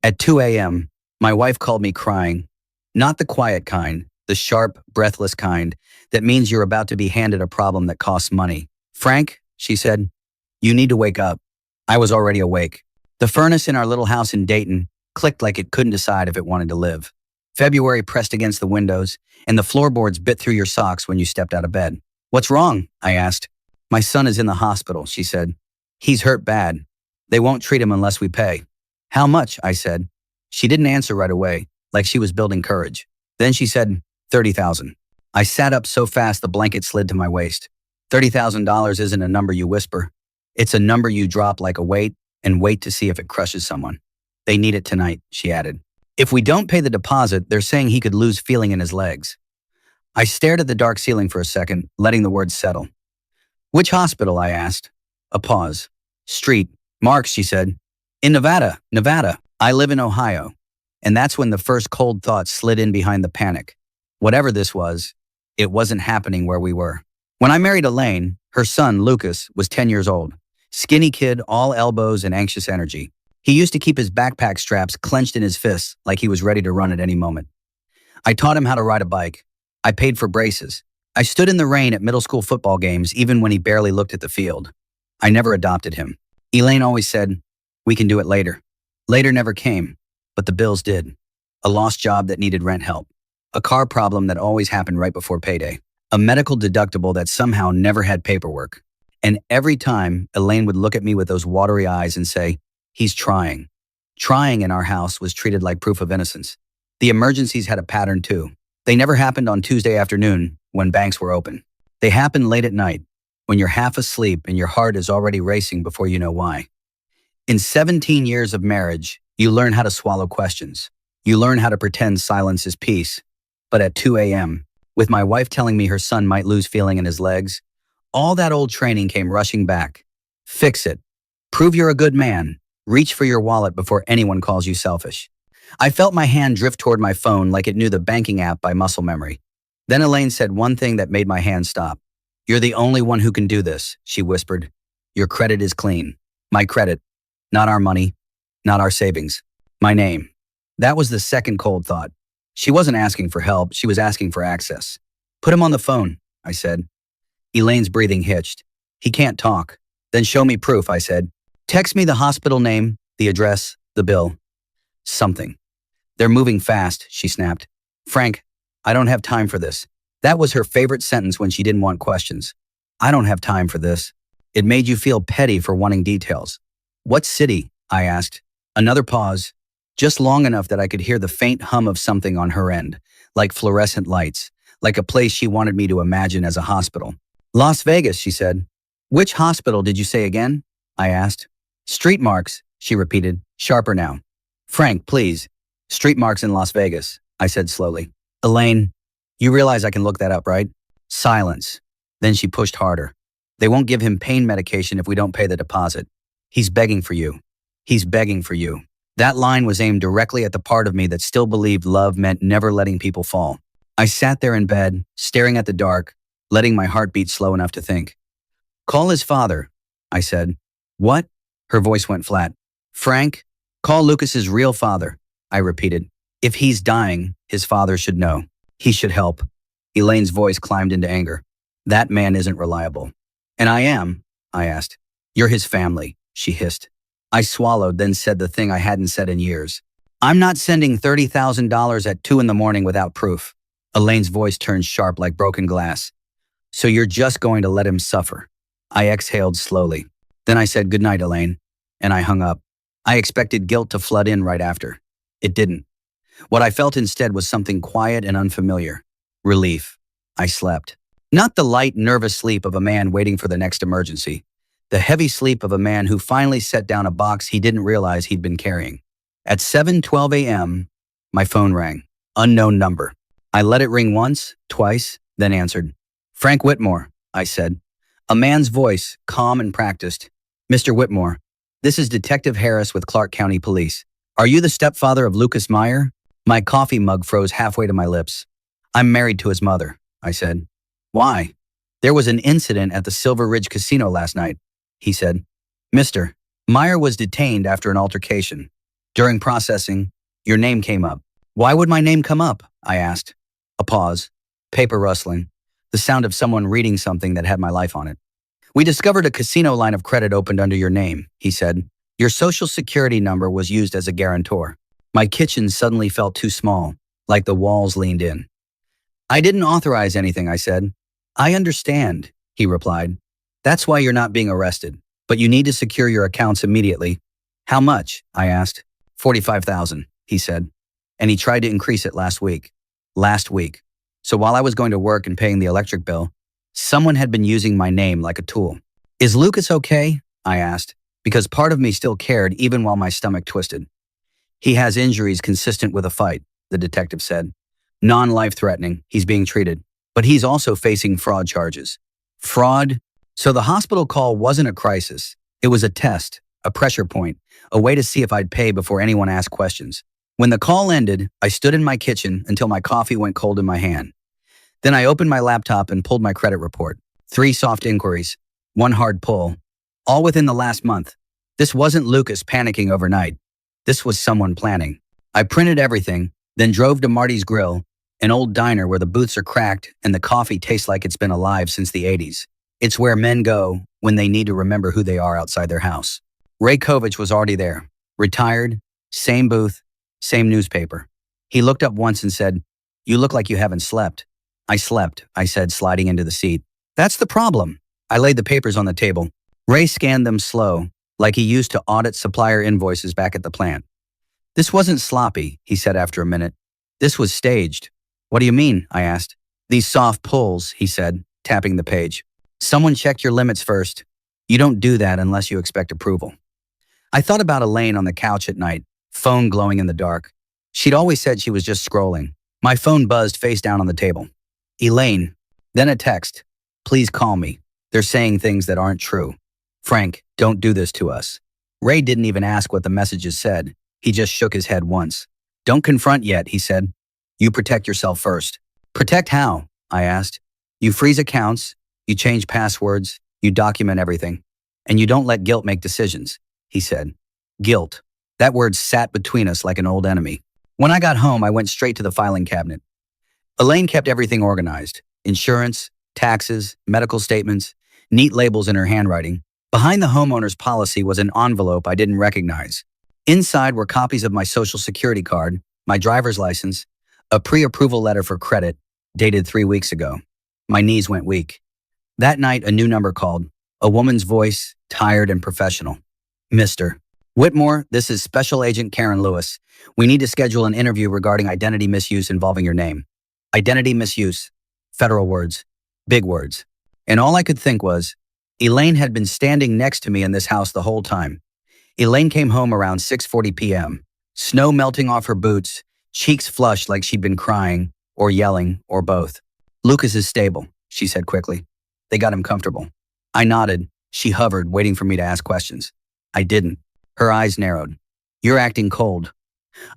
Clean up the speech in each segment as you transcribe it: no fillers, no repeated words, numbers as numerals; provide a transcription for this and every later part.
At 2 a.m., my wife called me crying. Not the quiet kind, the sharp, breathless kind that means you're about to be handed a problem that costs money. Frank, she said, you need to wake up. I was already awake. The furnace in our little house in Dayton clicked like it couldn't decide if it wanted to live. February pressed against the windows, and the floorboards bit through your socks when you stepped out of bed. What's wrong? I asked. My son is in the hospital, she said. He's hurt bad. They won't treat him unless we pay. How much? I said. She didn't answer right away, like she was building courage. Then she said, $30,000. I sat up so fast the blanket slid to my waist. $30,000 isn't a number you whisper. It's a number you drop like a weight and wait to see if it crushes someone. They need it tonight, she added. If we don't pay the deposit, they're saying he could lose feeling in his legs. I stared at the dark ceiling for a second, letting the words settle. Which hospital? I asked. A pause. Street. Marks, she said. In Nevada. I live in Ohio. And that's when the first cold thought slid in behind the panic. Whatever this was, it wasn't happening where we were. When I married Elaine, her son, Lucas, was 10 years old. Skinny kid, all elbows and anxious energy. He used to keep his backpack straps clenched in his fists like he was ready to run at any moment. I taught him how to ride a bike. I paid for braces. I stood in the rain at middle school football games even when he barely looked at the field. I never adopted him. Elaine always said, we can do it later. Later never came, but the bills did. A lost job that needed rent help. A car problem that always happened right before payday. A medical deductible that somehow never had paperwork. And every time, Elaine would look at me with those watery eyes and say, he's trying. Trying in our house was treated like proof of innocence. The emergencies had a pattern too. They never happened on Tuesday afternoon when banks were open. They happened late at night when you're half asleep and your heart is already racing before you know why. In 17 years of marriage, you learn how to swallow questions. You learn how to pretend silence is peace. But at 2 a.m., with my wife telling me her son might lose feeling in his legs, all that old training came rushing back. Fix it. Prove you're a good man. Reach for your wallet before anyone calls you selfish. I felt my hand drift toward my phone like it knew the banking app by muscle memory. Then Elaine said one thing that made my hand stop. You're the only one who can do this, she whispered. Your credit is clean. My credit. Not our money. Not our savings. My name. That was the second cold thought. She wasn't asking for help. She was asking for access. Put him on the phone, I said. Elaine's breathing hitched. He can't talk. Then show me proof, I said. Text me the hospital name, the address, the bill. Something. They're moving fast, she snapped. Frank, I don't have time for this. That was her favorite sentence when she didn't want questions. I don't have time for this. It made you feel petty for wanting details. What city? I asked. Another pause, just long enough that I could hear the faint hum of something on her end, like fluorescent lights, like a place she wanted me to imagine as a hospital. Las Vegas, she said. Which hospital did you say again? I asked. Street Marks, she repeated, sharper now. Frank, please. Street Marks in Las Vegas, I said slowly. Elaine, you realize I can look that up, right? Silence. Then she pushed harder. They won't give him pain medication if we don't pay the deposit. He's begging for you. He's begging for you. That line was aimed directly at the part of me that still believed love meant never letting people fall. I sat there in bed, staring at the dark, letting my heart beat slow enough to think. Call his father, I said. What? Her voice went flat. Frank, call Lucas's real father, I repeated. If he's dying, his father should know. He should help. Elaine's voice climbed into anger. That man isn't reliable. And I am, I asked. You're his family, she hissed. I swallowed, then said the thing I hadn't said in years. I'm not sending $30,000 at 2 a.m. without proof. Elaine's voice turned sharp like broken glass. So you're just going to let him suffer. I exhaled slowly. Then I said goodnight, Elaine, and I hung up. I expected guilt to flood in right after. It didn't. What I felt instead was something quiet and unfamiliar. Relief. I slept. Not the light, nervous sleep of a man waiting for the next emergency. The heavy sleep of a man who finally set down a box he didn't realize he'd been carrying. At 7:12 a.m., my phone rang. Unknown number. I let it ring once, twice, then answered. Frank Whitmore, I said. A man's voice, calm and practiced. Mr. Whitmore, this is Detective Harris with Clark County Police. Are you the stepfather of Lucas Meyer? My coffee mug froze halfway to my lips. I'm married to his mother, I said. Why? There was an incident at the Silver Ridge Casino last night, he said. Mr. Meyer was detained after an altercation. During processing, your name came up. Why would my name come up? I asked. A pause. Paper rustling. The sound of someone reading something that had my life on it. We discovered a casino line of credit opened under your name, he said. Your social security number was used as a guarantor. My kitchen suddenly felt too small, like the walls leaned in. I didn't authorize anything, I said. I understand, he replied. That's why you're not being arrested, but you need to secure your accounts immediately. How much? I asked. 45,000, he said. And he tried to increase it last week. Last week. So while I was going to work and paying the electric bill, someone had been using my name like a tool. Is Lucas okay? I asked, because part of me still cared even while my stomach twisted. He has injuries consistent with a fight, the detective said. Non-life-threatening, he's being treated. But he's also facing fraud charges. Fraud? So the hospital call wasn't a crisis. It was a test, a pressure point, a way to see if I'd pay before anyone asked questions. When the call ended, I stood in my kitchen until my coffee went cold in my hand. Then I opened my laptop and pulled my credit report. 3 soft inquiries, 1 hard pull, all within the last month. This wasn't Lucas panicking overnight. This was someone planning. I printed everything, then drove to Marty's Grill, an old diner where the booths are cracked and the coffee tastes like it's been alive since the 80s. It's where men go when they need to remember who they are outside their house. Ray Kovich was already there, retired, same booth, same newspaper. He looked up once and said, "You look like you haven't slept." I slept, I said, sliding into the seat. That's the problem. I laid the papers on the table. Ray scanned them slow, like he used to audit supplier invoices back at the plant. This wasn't sloppy, he said after a minute. This was staged. What do you mean? I asked. These soft pulls, he said, tapping the page. Someone checked your limits first. You don't do that unless you expect approval. I thought about Elaine on the couch at night, phone glowing in the dark. She'd always said she was just scrolling. My phone buzzed face down on the table. Elaine. Then a text. Please call me. They're saying things that aren't true. Frank, don't do this to us. Ray didn't even ask what the messages said. He just shook his head once. Don't confront yet, he said. You protect yourself first. Protect how? I asked. You freeze accounts, you change passwords, you document everything. And you don't let guilt make decisions, he said. Guilt. That word sat between us like an old enemy. When I got home, I went straight to the filing cabinet. Elaine kept everything organized. Insurance, taxes, medical statements, neat labels in her handwriting. Behind the homeowner's policy was an envelope I didn't recognize. Inside were copies of my social security card, my driver's license, a pre-approval letter for credit, dated 3 weeks ago. My knees went weak. That night, a new number called. A woman's voice, tired and professional. Mr. Whitmore, this is Special Agent Karen Lewis. We need to schedule an interview regarding identity misuse involving your name. Identity misuse. Federal words. Big words. And all I could think was, Elaine had been standing next to me in this house the whole time. Elaine came home around 6:40 p.m., snow melting off her boots, cheeks flushed like she'd been crying, or yelling, or both. Lucas is stable, she said quickly. They got him comfortable. I nodded. She hovered, waiting for me to ask questions. I didn't. Her eyes narrowed. You're acting cold.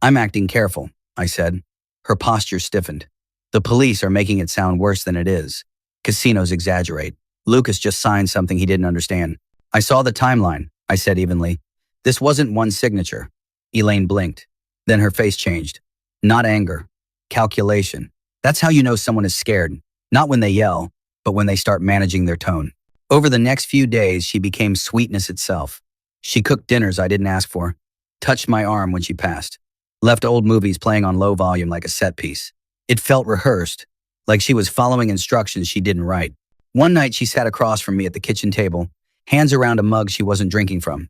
I'm acting careful, I said. Her posture stiffened. The police are making it sound worse than it is. Casinos exaggerate. Lucas just signed something he didn't understand. I saw the timeline, I said evenly. This wasn't one signature. Elaine blinked. Then her face changed. Not anger. Calculation. That's how you know someone is scared. Not when they yell, but when they start managing their tone. Over the next few days, she became sweetness itself. She cooked dinners I didn't ask for, touched my arm when she passed, left old movies playing on low volume like a set piece. It felt rehearsed, like she was following instructions she didn't write. One night she sat across from me at the kitchen table, hands around a mug she wasn't drinking from.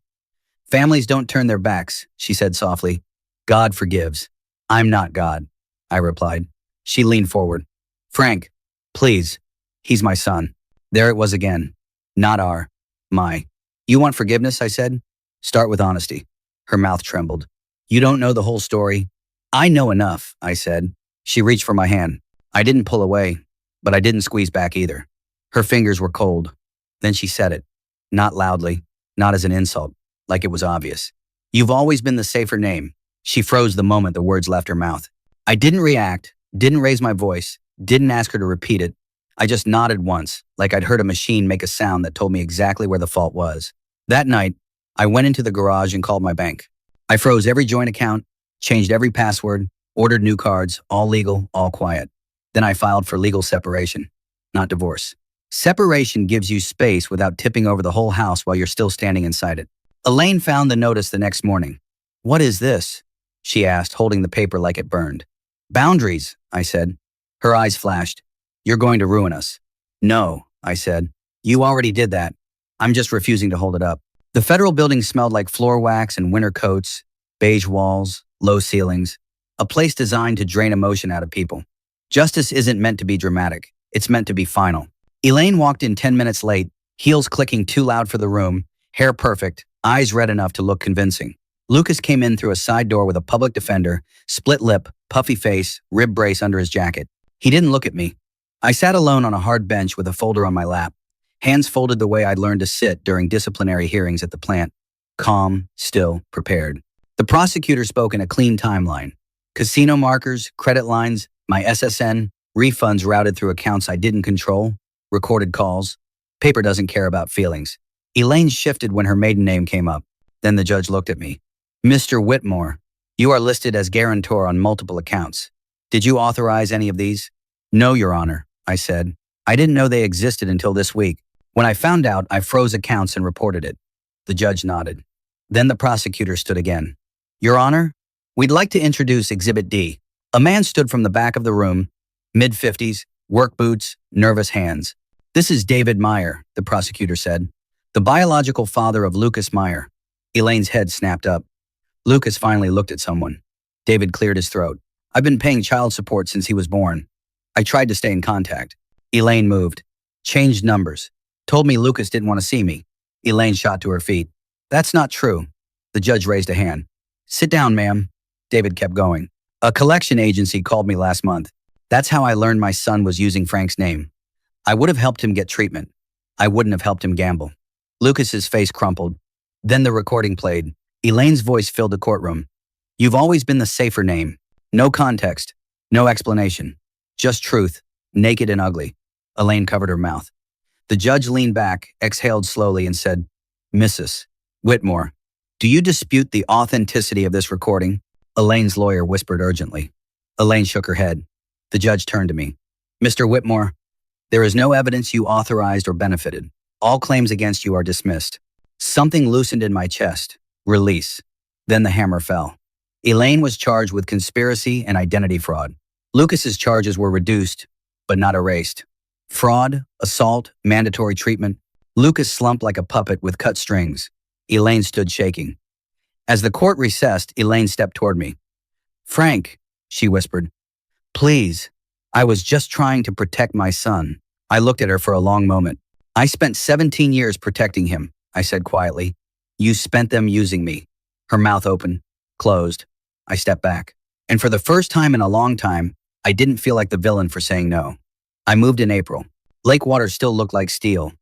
Families don't turn their backs, she said softly. God forgives. I'm not God, I replied. She leaned forward. Frank, please. He's my son. There it was again. Not our. My. You want forgiveness, I said. Start with honesty. Her mouth trembled. You don't know the whole story. I know enough, I said. She reached for my hand. I didn't pull away, but I didn't squeeze back either. Her fingers were cold. Then she said it. Not loudly, not as an insult, like it was obvious. You've always been the safer name. She froze the moment the words left her mouth. I didn't react, didn't raise my voice, didn't ask her to repeat it. I just nodded once, like I'd heard a machine make a sound that told me exactly where the fault was. That night, I went into the garage and called my bank. I froze every joint account, changed every password, ordered new cards, all legal, all quiet. Then I filed for legal separation, not divorce. Separation gives you space without tipping over the whole house while you're still standing inside it. Elaine found the notice the next morning. "What is this?" she asked, holding the paper like it burned. "Boundaries," I said. Her eyes flashed. "You're going to ruin us." "No," I said. "You already did that. I'm just refusing to hold it up." The federal building smelled like floor wax and winter coats, beige walls, low ceilings, a place designed to drain emotion out of people. Justice isn't meant to be dramatic. It's meant to be final. Elaine walked in 10 minutes late, heels clicking too loud for the room, hair perfect, eyes red enough to look convincing. Lucas came in through a side door with a public defender, split lip, puffy face, rib brace under his jacket. He didn't look at me. I sat alone on a hard bench with a folder on my lap, hands folded the way I'd learned to sit during disciplinary hearings at the plant. Calm, still, prepared. The prosecutor spoke in a clean timeline. Casino markers, credit lines, my SSN, refunds routed through accounts I didn't control, recorded calls. Paper doesn't care about feelings. Elaine shifted when her maiden name came up. Then the judge looked at me. "Mr. Whitmore, you are listed as guarantor on multiple accounts. Did you authorize any of these?" "No, Your Honor," I said. "I didn't know they existed until this week. When I found out, I froze accounts and reported it." The judge nodded. Then the prosecutor stood again. "Your Honor, we'd like to introduce Exhibit D." A man stood from the back of the room, mid-50s, work boots, nervous hands. "This is David Meyer," the prosecutor said. "The biological father of Lucas Meyer." Elaine's head snapped up. Lucas finally looked at someone. David cleared his throat. "I've been paying child support since he was born. I tried to stay in contact." Elaine moved, changed numbers, told me Lucas didn't want to see me. Elaine shot to her feet. "That's not true." The judge raised a hand. "Sit down, ma'am." David kept going. "A collection agency called me last month. That's how I learned my son was using Frank's name. I would have helped him get treatment. I wouldn't have helped him gamble." Lucas's face crumpled. Then the recording played. Elaine's voice filled the courtroom. "You've always been the safer name. No context, no explanation. Just truth, naked and ugly." Elaine covered her mouth. The judge leaned back, exhaled slowly, and said, "Mrs. Whitmore, do you dispute the authenticity of this recording?" Elaine's lawyer whispered urgently. Elaine shook her head. The judge turned to me. "Mr. Whitmore, there is no evidence you authorized or benefited. All claims against you are dismissed." Something loosened in my chest. Release. Then the hammer fell. Elaine was charged with conspiracy and identity fraud. Lucas's charges were reduced, but not erased. Fraud, assault, mandatory treatment. Lucas slumped like a puppet with cut strings. Elaine stood shaking. As the court recessed, Elaine stepped toward me. "Frank," she whispered, "please. I was just trying to protect my son." I looked at her for a long moment. "I spent 17 years protecting him," I said quietly. "You spent them using me." Her mouth opened, closed. I stepped back. And for the first time in a long time, I didn't feel like the villain for saying no. I moved in April. Lake water still looked like steel.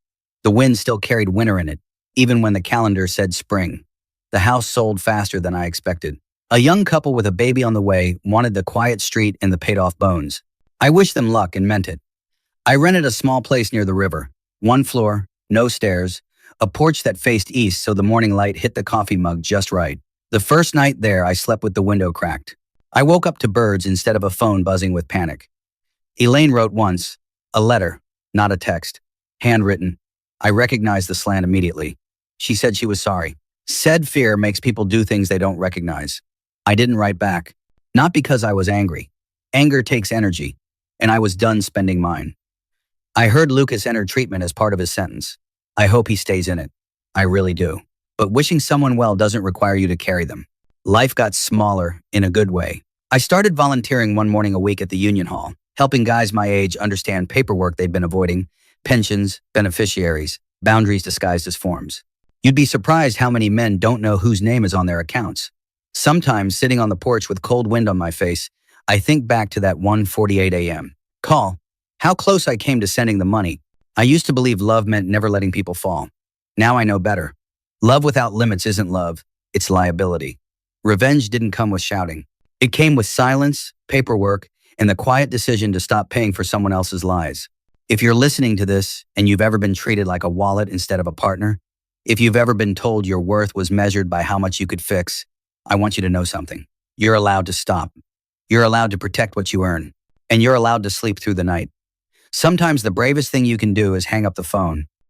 The wind still carried winter in it, even when the calendar said spring. The house sold faster than I expected. A young couple with a baby on the way wanted the quiet street and the paid-off bones. I wished them luck and meant it. I rented a small place near the river. One floor, no stairs, a porch that faced east so the morning light hit the coffee mug just right. The first night there, I slept with the window cracked. I woke up to birds instead of a phone buzzing with panic. Elaine wrote once, a letter, not a text, handwritten. I recognized the slant immediately. She said she was sorry. Said fear makes people do things they don't recognize. I didn't write back. Not because I was angry. Anger takes energy, and I was done spending mine. I heard Lucas enter treatment as part of his sentence. I hope he stays in it. I really do. But wishing someone well doesn't require you to carry them. Life got smaller in a good way. I started volunteering one morning a week at the union hall, helping guys my age understand paperwork they'd been avoiding, pensions, beneficiaries, boundaries disguised as forms. You'd be surprised how many men don't know whose name is on their accounts. Sometimes, sitting on the porch with cold wind on my face, I think back to that 1:48 a.m. call. How close I came to sending the money. I used to believe love meant never letting people fall. Now I know better. Love without limits isn't love, it's liability. Revenge didn't come with shouting. It came with silence, paperwork, and the quiet decision to stop paying for someone else's lies. If you're listening to this and you've ever been treated like a wallet instead of a partner, if you've ever been told your worth was measured by how much you could fix, I want you to know something. You're allowed to stop. You're allowed to protect what you earn. And you're allowed to sleep through the night. Sometimes the bravest thing you can do is hang up the phone.